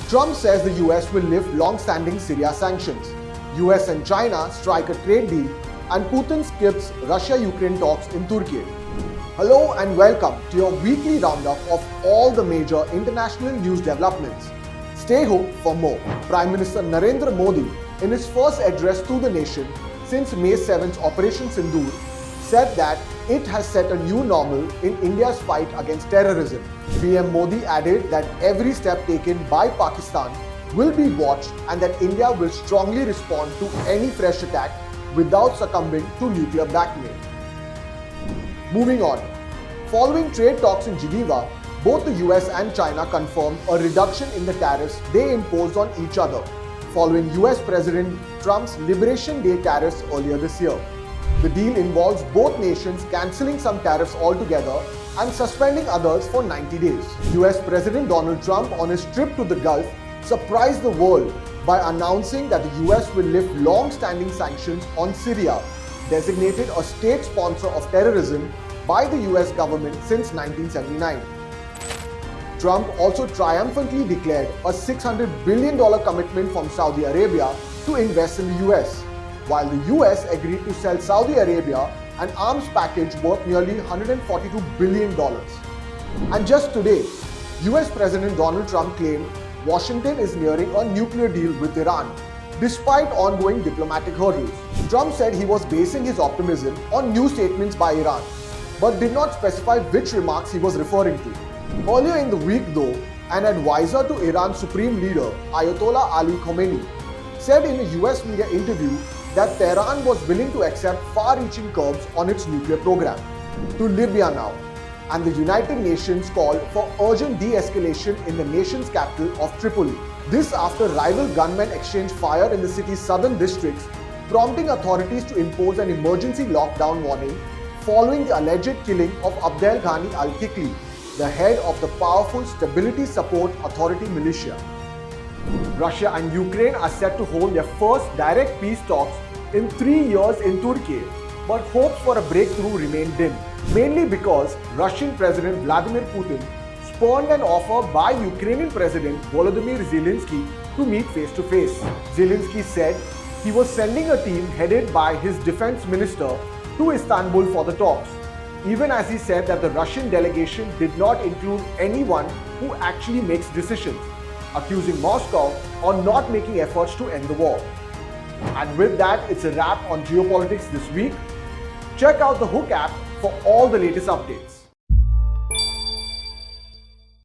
Trump says the US will lift long-standing Syria sanctions. US and China strike a trade deal, and Putin skips Russia-Ukraine talks in Turkiye. Hello and welcome to your weekly roundup of all the major international news developments. Stay hooked for more. Prime Minister Narendra Modi, in his first address to the nation since May 7's Operation Sindoor, said that it has set a new normal in India's fight against terrorism. PM Modi added that every step taken by Pakistan will be watched and that India will strongly respond to any fresh attack without succumbing to nuclear blackmail. Moving on. Following trade talks in Geneva, both the US and China confirmed a reduction in the tariffs they imposed on each other, following US President Trump's Liberation Day tariffs earlier this year. The deal involves both nations cancelling some tariffs altogether and suspending others for 90 days. US President Donald Trump, on his trip to the Gulf, surprised the world by announcing that the US will lift long-standing sanctions on Syria, designated a state sponsor of terrorism by the US government since 1979. Trump also triumphantly declared a $600 billion commitment from Saudi Arabia to invest in the US, while the US agreed to sell Saudi Arabia an arms package worth nearly $142 billion. And just today, US President Donald Trump claimed Washington is nearing a nuclear deal with Iran, despite ongoing diplomatic hurdles. Trump said he was basing his optimism on new statements by Iran, but did not specify which remarks he was referring to. Earlier in the week though, an advisor to Iran's supreme leader, Ayatollah Ali Khamenei, said in a US media interview that Tehran was willing to accept far-reaching curbs on its nuclear program. To Libya now, and the United Nations called for urgent de-escalation in the nation's capital of Tripoli. This after rival gunmen exchanged fire in the city's southern districts, prompting authorities to impose an emergency lockdown warning following the alleged killing of Abdel Ghani al-Kikli, the head of the powerful Stability Support Authority militia. Russia and Ukraine are set to hold their first direct peace talks in 3 years in Turkiye, but hopes for a breakthrough remain dim, mainly because Russian President Vladimir Putin spurned an offer by Ukrainian President Volodymyr Zelensky to meet face-to-face. Zelensky said he was sending a team headed by his defense minister to Istanbul for the talks, even as he said that the Russian delegation did not include anyone who actually makes decisions, accusing Moscow of not making efforts to end the war. And with that, it's a wrap on geopolitics this week. Check out the Hook app for all the latest updates.